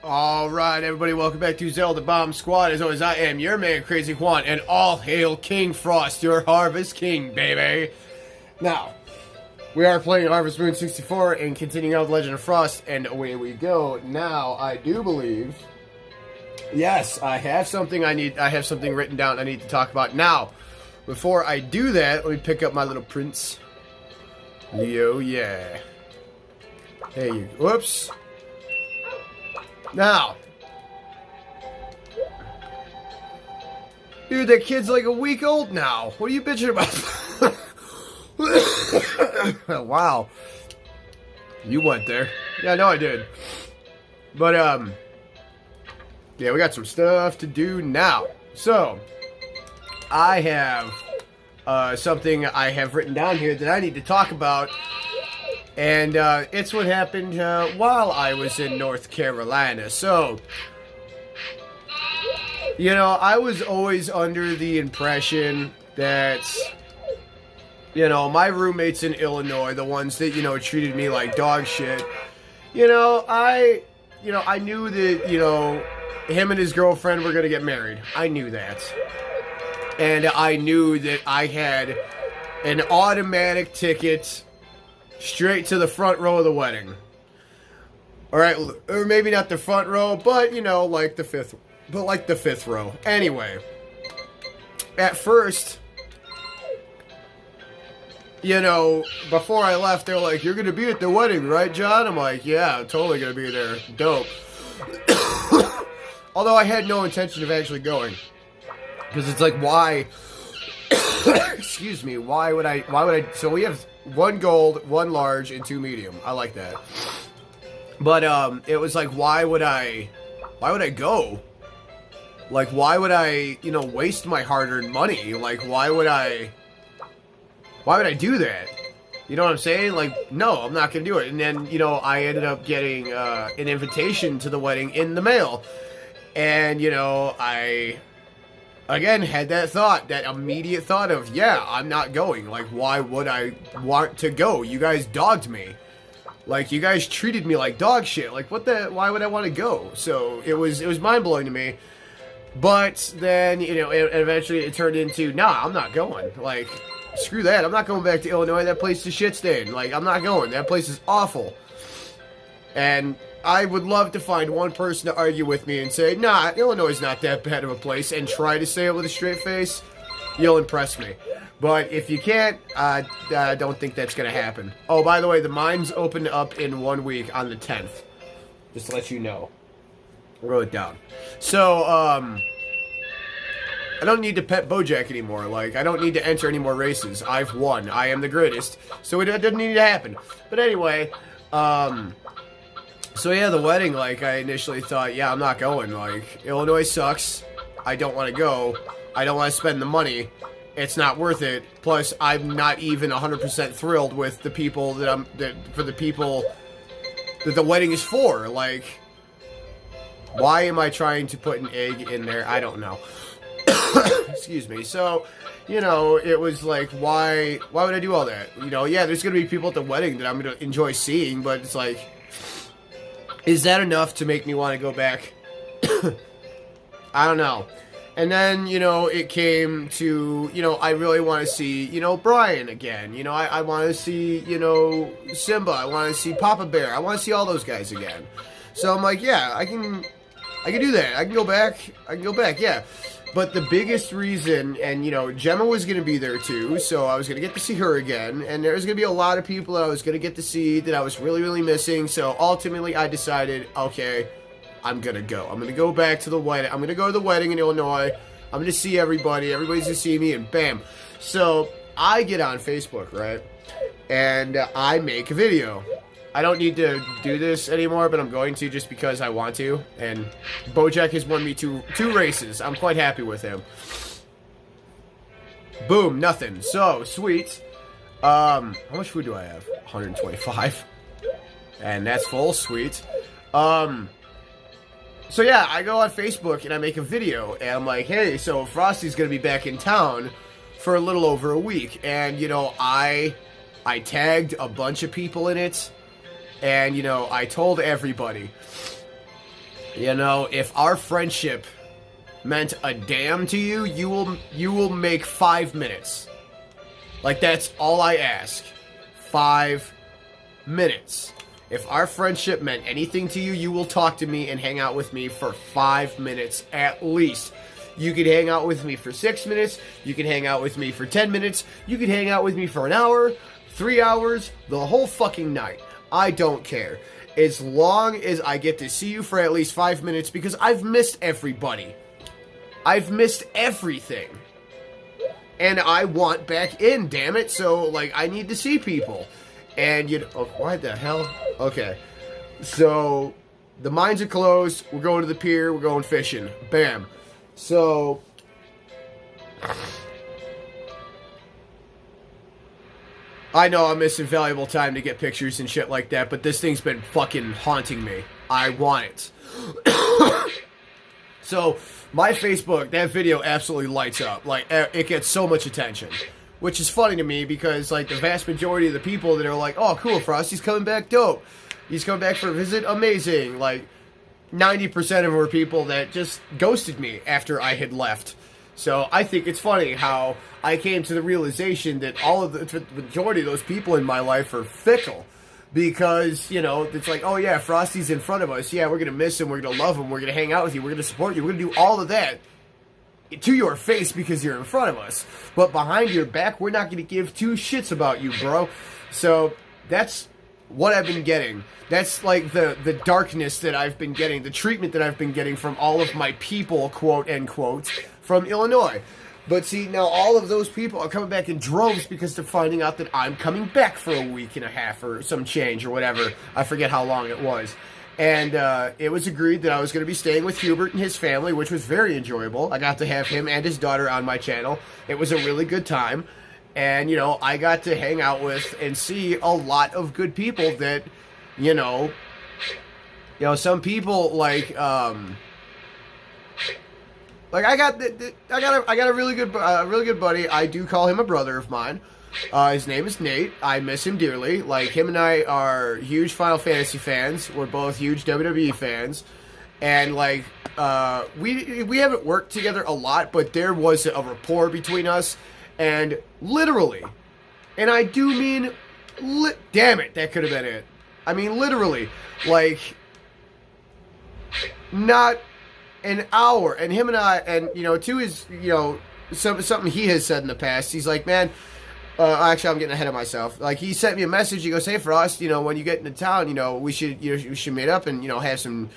Alright, everybody, welcome back to Zelda Bomb Squad. As always, I am your man, Crazy Juan, and all hail King Frost, your Harvest King, baby. Now, we are playing Harvest Moon 64 and continuing out with Legend of Frost, and away we go. Now, I do believe, yes, I have something written down I need to talk about. Now, before I do that, let me pick up my little prince. Leo, yeah. Hey, you, whoops. Now, dude, that kid's like a week old now. What are you bitching about? Wow. You went there. Yeah, I know I did. But, yeah, we got some stuff to do now. So, I have, something I have written down here that I need to talk about. And, it's what happened, while I was in North Carolina. So, you know, I was always under the impression that, you know, my roommates in Illinois, the ones that, you know, treated me like dog shit, I knew that, you know, him and his girlfriend were gonna get married. I knew that. And I knew that I had an automatic ticket straight to the front row of the wedding. Alright, or maybe not the front row, but, you know, like the fifth row. Anyway, at first, you know, before I left, they're like, "You're gonna be at the wedding, right, John?" I'm like, "Yeah, I'm totally gonna be there. Dope." Although I had no intention of actually going. Because it's like, why... Excuse me, why would I... So we have 1 gold, 1 large, and 2 medium. I like that. But, it was like, why would I go? Like, why would I, you know, waste my hard-earned money? Like, why would I do that? You know what I'm saying? Like, no, I'm not gonna do it. And then, you know, I ended up getting, an invitation to the wedding in the mail. And, you know, I... Again, had that immediate thought of, yeah, I'm not going. Like, why would I want to go? You guys dogged me. Like, you guys treated me like dog shit. Like, why would I want to go? So, it was mind-blowing to me. But then, you know, eventually it turned into, nah, I'm not going. Like, screw that. I'm not going back to Illinois. That place is shit stain. Like, I'm not going. That place is awful. And I would love to find one person to argue with me and say, nah, Illinois is not that bad of a place, and try to say it with a straight face. You'll impress me. But if you can't, I don't think that's going to happen. Oh, by the way, the mines open up in 1 week on the 10th. Just to let you know. I wrote it down. So, I don't need to pet Bojack anymore. Like, I don't need to enter any more races. I've won. I am the greatest. So it doesn't need to happen. But anyway, so yeah, the wedding, like, I initially thought, yeah, I'm not going. Like, Illinois sucks. I don't want to go. I don't want to spend the money. It's not worth it. Plus, I'm not even 100% thrilled with the people for the people that the wedding is for. Like, why am I trying to put an egg in there? I don't know. Excuse me. So, you know, it was like, why would I do all that? You know, yeah, there's going to be people at the wedding that I'm going to enjoy seeing, but it's like, is that enough to make me want to go back? I don't know. And then, you know, it came to, you know, I really want to see, you know, Brian again. You know, I want to see, you know, Simba. I want to see Papa Bear. I want to see all those guys again. So I'm like, yeah, I can do that. I can go back, yeah. But the biggest reason, and, you know, Gemma was going to be there too, so I was going to get to see her again, and there's going to be a lot of people that I was going to get to see that I was really, really missing, so ultimately I decided, okay, I'm going to go. I'm going to go back to the wedding. I'm going to go to the wedding in Illinois. I'm going to see everybody. Everybody's going to see me, and bam. So I get on Facebook, right, and I make a video. I don't need to do this anymore, but I'm going to just because I want to. And Bojack has won me two races. I'm quite happy with him. Boom, nothing. So, sweet. How much food do I have? 125. And that's full, sweet. So yeah, I go on Facebook and I make a video. And I'm like, hey, so Frosty's going to be back in town for a little over a week. And, you know, I tagged a bunch of people in it. And, you know, I told everybody. You know, if our friendship meant a damn to you, you will make 5 minutes. Like, that's all I ask. 5 minutes. If our friendship meant anything to you, you will talk to me and hang out with me for 5 minutes at least. You could hang out with me for 6 minutes. You can hang out with me for 10 minutes. You could hang out with me for an hour, 3 hours, the whole fucking night. I don't care. As long as I get to see you for at least 5 minutes, because I've missed everybody. I've missed everything. And I want back in, damn it. So, like, I need to see people. And, you know, oh, what the hell? Okay. So, the mines are closed. We're going to the pier. We're going fishing. Bam. So, I know I'm missing valuable time to get pictures and shit like that, but this thing's been fucking haunting me. I want it. So, my Facebook, that video absolutely lights up. Like, it gets so much attention. Which is funny to me because, like, the vast majority of the people that are like, oh, cool, Frosty's coming back, dope. He's coming back for a visit, amazing. Like, 90% of them were people that just ghosted me after I had left. So, I think it's funny how I came to the realization that all of the majority of those people in my life are fickle. Because, you know, it's like, oh yeah, Frosty's in front of us. Yeah, we're going to miss him. We're going to love him. We're going to hang out with you. We're going to support you. We're going to do all of that to your face because you're in front of us. But behind your back, we're not going to give two shits about you, bro. So that's what I've been getting. That's like the darkness that I've been getting, the treatment that I've been getting from all of my people, quote, end quote, from Illinois. But see, now all of those people are coming back in droves because they're finding out that I'm coming back for a week and a half or some change or whatever. I forget how long it was. And it was agreed that I was going to be staying with Hubert and his family, which was very enjoyable. I got to have him and his daughter on my channel. It was a really good time. And, you know, I got to hang out with and see a lot of good people that, you know, some people like I got a really good buddy. I do call him a brother of mine. His name is Nate. I miss him dearly. Like, him and I are huge Final Fantasy fans. We're both huge WWE fans. And, like, we haven't worked together a lot, but there was a rapport between us. And literally, and I do mean, damn it, that could have been it. I mean, literally, like, not an hour. And him and I, and, you know, to his, you know, something he has said in the past, he's like, man, actually, I'm getting ahead of myself. Like, he sent me a message. He goes, hey, Frost, you know, when you get into town, you know, we should meet up and, you know, have some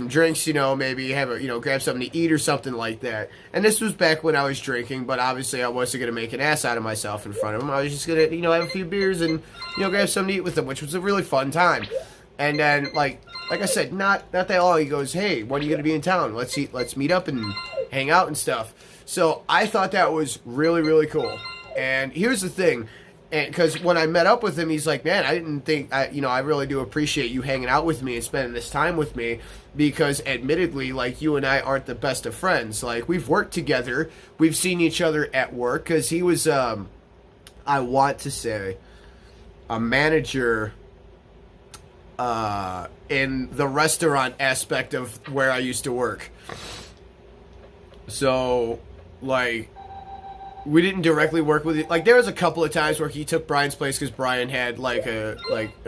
drinks, you know, maybe grab something to eat or something like that. And this was back when I was drinking, but obviously I wasn't going to make an ass out of myself in front of him. I was just going to, you know, have a few beers and, you know, grab something to eat with him, which was a really fun time. And then, like I said, not that long, he goes, hey, when are you going to be in town? Let's meet up and hang out and stuff. So I thought that was really, really cool. And here's the thing, because when I met up with him, he's like, man, I didn't think, I really do appreciate you hanging out with me and spending this time with me, because admittedly, like, you and I aren't the best of friends. Like, we've worked together, we've seen each other at work, because he was, I want to say, a manager in the restaurant aspect of where I used to work. So, like, we didn't directly work with it. Like, there was a couple of times where he took Brian's place because Brian had, like, an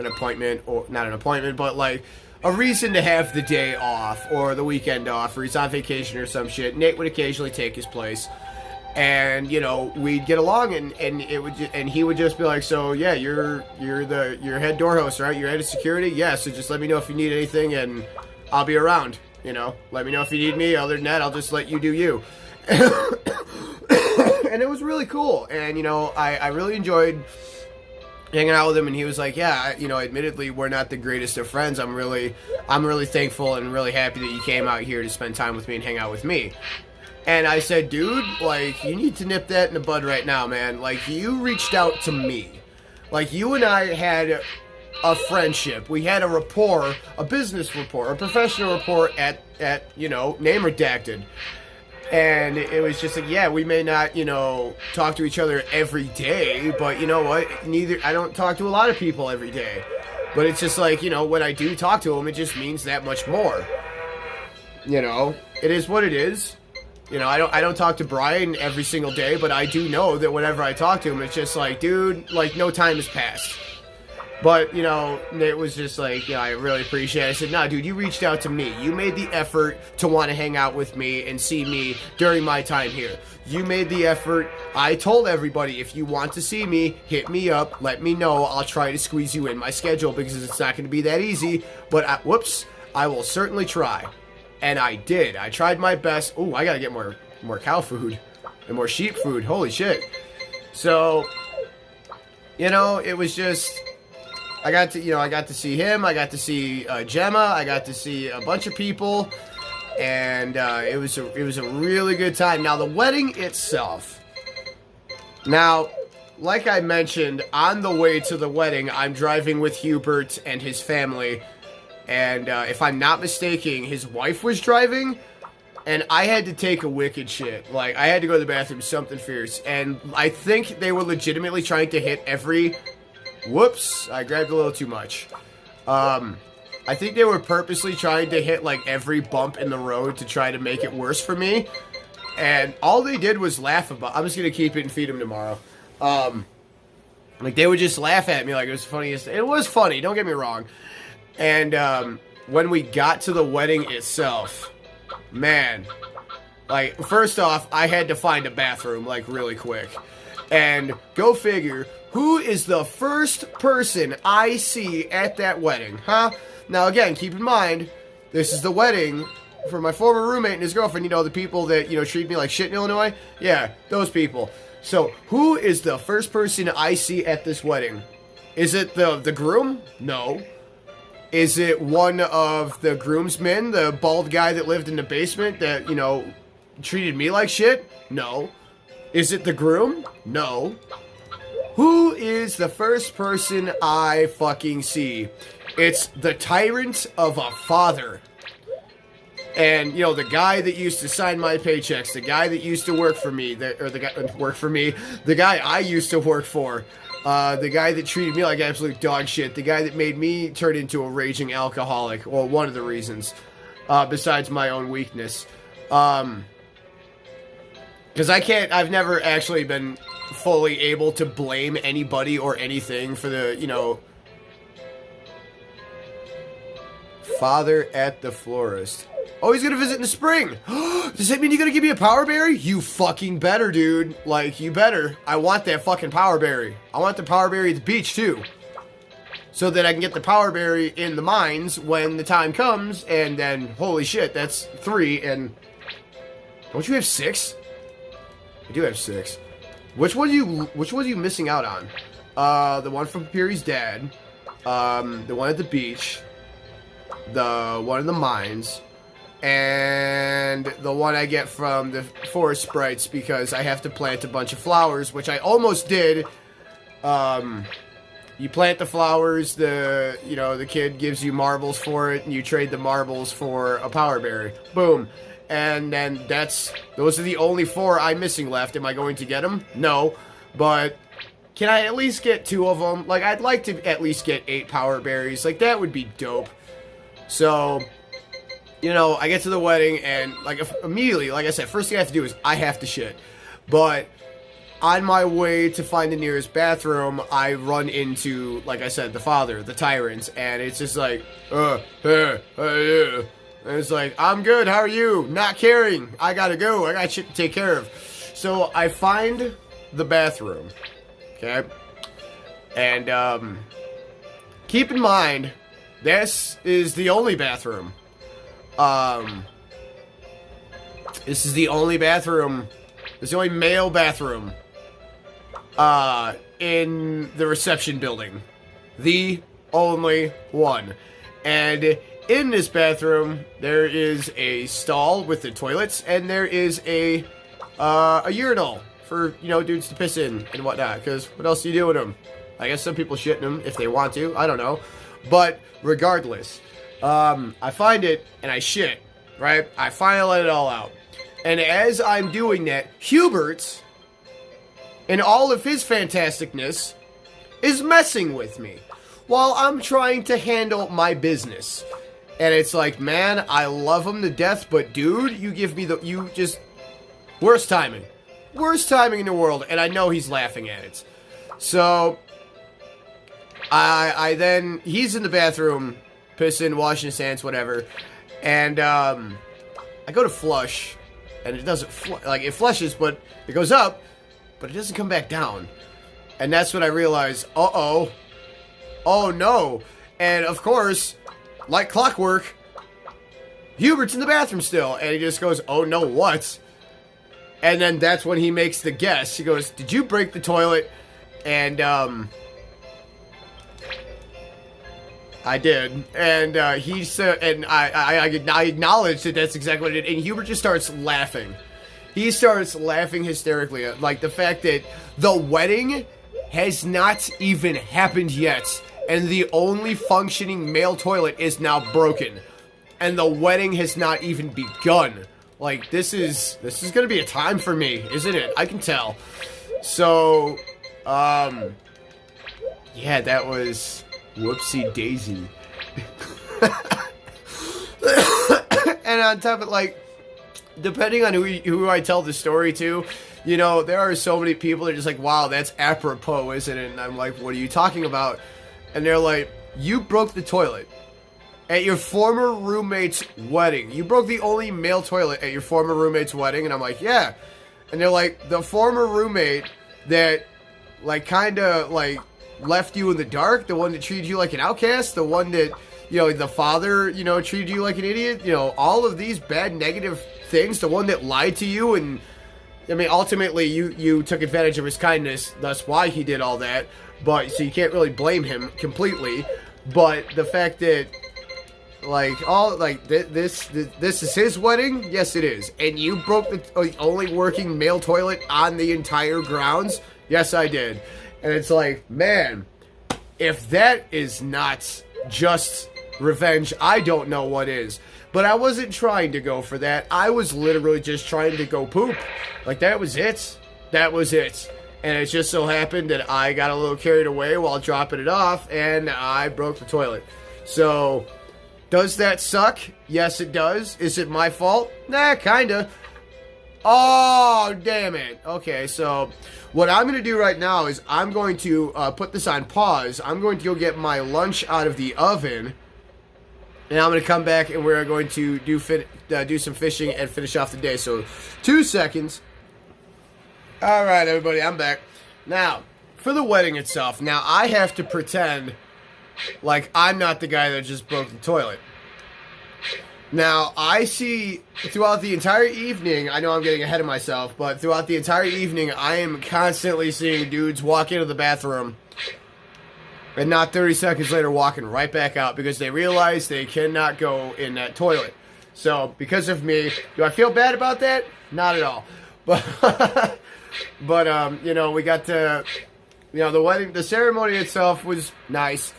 appointment, or not an appointment, but, like, a reason to have the day off or the weekend off, or he's on vacation or some shit. Nate would occasionally take his place, and, you know, we'd get along, and he would just be like, so yeah, you're head door host, right? You're head of security? Yeah, so just let me know if you need anything, and I'll be around, you know? Let me know if you need me. Other than that, I'll just let you do you. And it was really cool, and, you know, I really enjoyed hanging out with him, and he was like, yeah, you know, admittedly, we're not the greatest of friends. I'm really thankful and really happy that you came out here to spend time with me and hang out with me. And I said, dude, like, you need to nip that in the bud right now, man. Like, you reached out to me. Like, you and I had a friendship. We had a rapport, a business rapport, a professional rapport at you know, name redacted. And it was just like, yeah, we may not, you know, talk to each other every day, but you know what? I don't talk to a lot of people every day. But it's just like, you know, when I do talk to them, it just means that much more. You know, it is what it is. You know, I don't talk to Brian every single day, but I do know that whenever I talk to him, it's just like, dude, like, no time has passed. But, you know, it was just like, yeah, I really appreciate it. I said, nah, dude, you reached out to me. You made the effort to want to hang out with me and see me during my time here. You made the effort. I told everybody, if you want to see me, hit me up. Let me know. I'll try to squeeze you in my schedule because it's not going to be that easy. But, I will certainly try. And I did. I tried my best. Ooh, I got to get more cow food and more sheep food. Holy shit. So, you know, it was just... I got to see him, I got to see Gemma, I got to see a bunch of people, and it was a really good time. Now, the wedding itself, now, like I mentioned, on the way to the wedding, I'm driving with Hubert and his family, and if I'm not mistaken, his wife was driving, and I had to take a wicked shit. Like, I had to go to the bathroom, something fierce, and I think they were legitimately trying to hit every... Whoops, I grabbed a little too much. I think they were purposely trying to hit, like, every bump in the road to try to make it worse for me. And all they did was laugh about... I'm just going to keep it and feed them tomorrow. Like, they would just laugh at me like it was the funniest... It was funny, don't get me wrong. And when we got to the wedding itself, man... Like, first off, I had to find a bathroom, like, really quick. And go figure... Who is the first person I see at that wedding, huh? Now, again, keep in mind, this is the wedding for my former roommate and his girlfriend. You know, the people that, you know, treat me like shit in Illinois? Yeah, those people. So, who is the first person I see at this wedding? Is it the groom? No. Is it one of the groomsmen, the bald guy that lived in the basement that, you know, treated me like shit? No. Is it the groom? No. Who is the first person I fucking see? It's the tyrant of a father. And, you know, the guy that used to sign my paychecks, the guy that used to work for me, the guy I used to work for, the guy that treated me like absolute dog shit, the guy that made me turn into a raging alcoholic. Well, one of the reasons, besides my own weakness. Because I've never actually been fully able to blame anybody or anything for the, you know... Father at the florist. Oh, he's gonna visit in the spring! Does that mean you're gonna give me a power berry? You fucking better, dude. Like, you better. I want that fucking power berry. I want the power berry at the beach, too. So that I can get the power berry in the mines when the time comes, and then, holy shit, that's 3, and... Don't you have 6? I do have 6. Which one are you missing out on? The one from Perry's dad, the one at the beach, the one in the mines, and the one I get from the forest sprites because I have to plant a bunch of flowers, which I almost did. You plant the flowers, the kid gives you marbles for it, and you trade the marbles for a power berry. Boom. And then those are the only 4 I'm missing left. Am I going to get them? No. But can I at least get 2 of them? Like, I'd like to at least get 8 power berries. Like, that would be dope. So, you know, I get to the wedding and, like, immediately, like I said, first thing I have to do is I have to shit. But on my way to find the nearest bathroom, I run into, like I said, the father, the tyrant. And it's just like, And it's like, I'm good, how are you? Not caring. I gotta go. I got shit to take care of. So I find the bathroom. Okay? And, keep in mind, this is the only bathroom. This is the only bathroom. This is the only male bathroom. In the reception building. The only one. And in this bathroom, there is a stall with the toilets, and there is a urinal for, you know, dudes to piss in and whatnot, because what else do you do with them? I guess some people shit in them if they want to, I don't know. But regardless, I find it, and I shit, right? I finally let it all out. And as I'm doing that, Hubert, in all of his fantasticness, is messing with me while I'm trying to handle my business. And it's like, man, I love him to death, but dude, worst timing. Worst timing in the world, and I know he's laughing at it. So, he's in the bathroom, pissing, washing his hands, whatever, and, I go to flush, and it doesn't, it flushes, but it goes up, but it doesn't come back down. And that's when I realize, oh no, and of course, like clockwork, Hubert's in the bathroom still, and he just goes, oh no, what? And then that's when he makes the guess. He goes, did you break the toilet? And, I did. And, he said, and I acknowledged that that's exactly what it did, and Hubert just starts laughing. He starts laughing hysterically, like the fact that the wedding has not even happened yet, and the only functioning male toilet is now broken, and the wedding has not even begun. Like, this is gonna be a time for me, isn't it? I can tell. So, yeah, that was whoopsie daisy. And on top of it, like, depending on who I tell the story to, you know, there are so many people that are just like, wow, that's apropos, isn't it? And I'm like, what are you talking about? And they're like, you broke the toilet at your former roommate's wedding. You broke the only male toilet at your former roommate's wedding. And I'm like, yeah. And they're like, the former roommate that, like, kind of, like, left you in the dark, the one that treated you like an outcast, the one that, you know, the father, you know, treated you like an idiot, you know, all of these bad negative things, the one that lied to you, and, I mean, ultimately, you took advantage of his kindness, that's why he did all that, but, so you can't really blame him completely, but the fact that, like, this is his wedding? Yes, it is. And you broke the only working male toilet on the entire grounds? Yes, I did. And it's like, man, if that is not just revenge, I don't know what is. But I wasn't trying to go for that. I was literally just trying to go poop. Like, that was it. That was it. And it just so happened that I got a little carried away while dropping it off, and I broke the toilet. So, does that suck? Yes, it does. Is it my fault? Nah, kinda. Oh, damn it. Okay, so what I'm going to do right now is I'm going to put this on pause. I'm going to go get my lunch out of the oven, and I'm going to come back, and we're going to do some fishing and finish off the day. So, 2 seconds. All right, everybody, I'm back. Now, for the wedding itself, now I have to pretend like I'm not the guy that just broke the toilet. Now, I see throughout the entire evening, I know I'm getting ahead of myself, but throughout the entire evening, I am constantly seeing dudes walk into the bathroom and not 30 seconds later walking right back out because they realize they cannot go in that toilet. So, because of me, do I feel bad about that? Not at all. But, you know, we got to, you know, the ceremony itself was nice.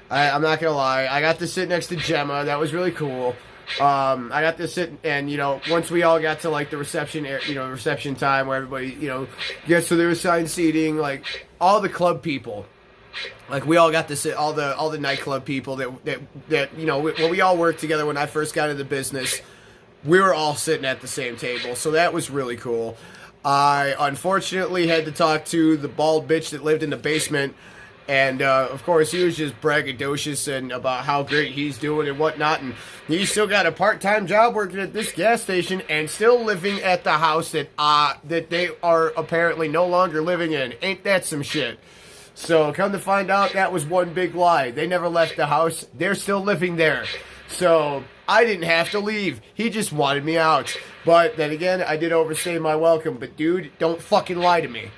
I'm not gonna lie. I got to sit next to Gemma. That was really cool. I got to sit and, you know, once we all got to, like, the reception, you know, reception time where everybody, you know, gets to their assigned seating, like, all the club people, like, we all got to sit, all the nightclub people that you know, when we all worked together when I first got into the business, we were all sitting at the same table, so that was really cool. I, unfortunately, had to talk to the bald bitch that lived in the basement. And, of course, he was just braggadocious and about how great he's doing and whatnot. And he's still got a part-time job working at this gas station and still living at the house that they are apparently no longer living in. Ain't that some shit? So, come to find out, that was one big lie. They never left the house. They're still living there. So, I didn't have to leave. He just wanted me out. But, then again, I did overstay my welcome. But, dude, don't fucking lie to me.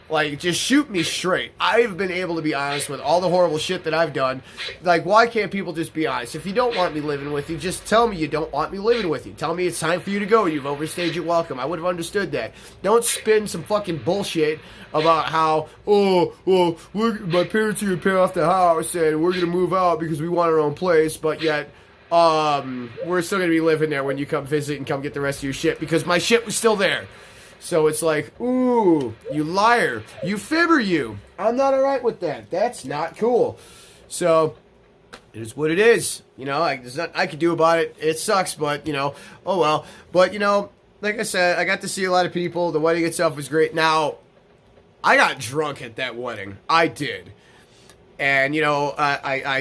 Like, just shoot me straight. I've been able to be honest with all the horrible shit that I've done. Like, why can't people just be honest? If you don't want me living with you, just tell me you don't want me living with you. Tell me it's time for you to go. You've overstayed your welcome. I would have understood that. Don't spin some fucking bullshit about how, oh, well, my parents are going to pay off the house and we're going to move out because we want our own place, but yet, we're still going to be living there when you come visit and come get the rest of your shit because my shit was still there. So it's like, ooh, you liar. You fibber you. I'm not alright with that. That's not cool. So, it is what it is. You know, like, there's nothing I could do about it. It sucks, but, you know, oh well. But, you know, like I said, I got to see a lot of people. The wedding itself was great. Now, I got drunk at that wedding. I did. And, you know,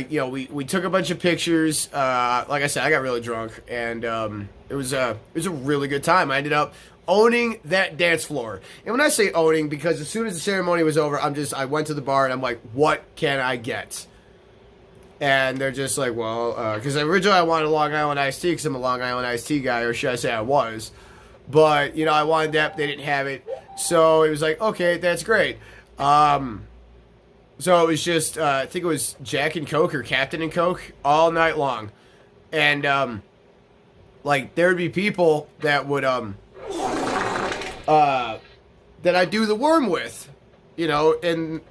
you know, we took a bunch of pictures. Like I said, I got really drunk, and it was a really good time. I ended up owning that dance floor. And when I say owning, because as soon as the ceremony was over, I went to the bar and I'm like, what can I get? And they're just like, well, because originally I wanted a Long Island iced tea because I'm a Long Island iced tea guy, or should I say I was. But, you know, I wanted that. They didn't have it. So it was like, okay, that's great. So it was just, I think it was Jack and Coke or Captain and Coke all night long. And, like, there would be people that would, that I do the worm with, you know, in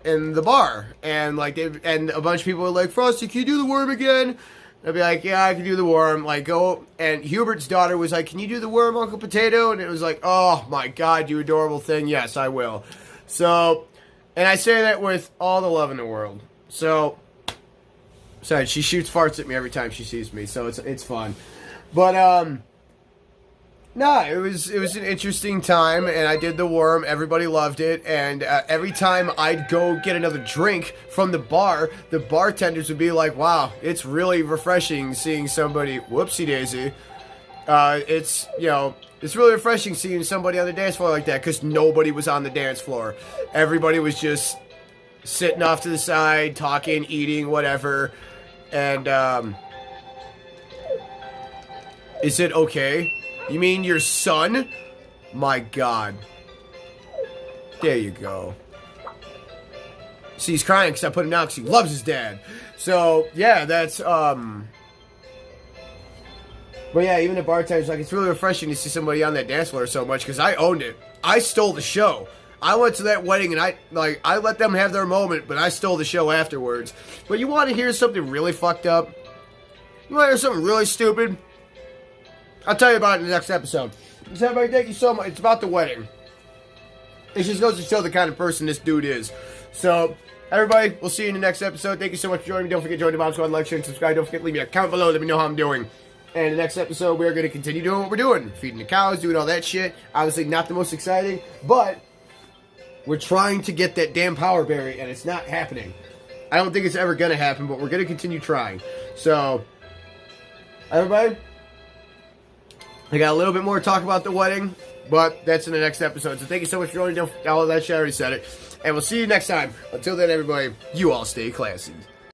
the bar. And, like, and a bunch of people were like, Frosty, can you do the worm again? I'd be like, yeah, I can do the worm. Like, go. And Hubert's daughter was like, can you do the worm, Uncle Potato? And it was like, oh, my God, you adorable thing. Yes, I will. So, and I say that with all the love in the world. So, sorry, she shoots farts at me every time she sees me, so it's fun. But, no, it was an interesting time, and I did the worm. Everybody loved it, and every time I'd go get another drink from the bar, the bartenders would be like, wow, it's really refreshing seeing somebody, whoopsie daisy, it's, you know, it's really refreshing seeing somebody on the dance floor like that, because nobody was on the dance floor. Everybody was just sitting off to the side, talking, eating, whatever, and, is it okay? You mean your son? My God. There you go. See, he's crying because I put him down because he loves his dad. So, yeah, that's, But yeah, even the bartender's like, it's really refreshing to see somebody on that dance floor so much because I owned it. I stole the show. I went to that wedding and I let them have their moment, but I stole the show afterwards. But you want to hear something really fucked up? You want to hear something really stupid? I'll tell you about it in the next episode. So everybody, thank you so much. It's about the wedding. It just goes to show the kind of person this dude is. So, everybody, we'll see you in the next episode. Thank you so much for joining me. Don't forget to join the Bomb Squad, like, share, and subscribe. Don't forget to leave me a comment below. Let me know how I'm doing. And in the next episode, we're going to continue doing what we're doing. Feeding the cows, doing all that shit. Obviously, not the most exciting, but we're trying to get that damn power berry, and it's not happening. I don't think it's ever going to happen, but we're going to continue trying. So, everybody, I got a little bit more to talk about the wedding, but that's in the next episode. So thank you so much for joining. All that shit, I already said it. And we'll see you next time. Until then, everybody, you all stay classy.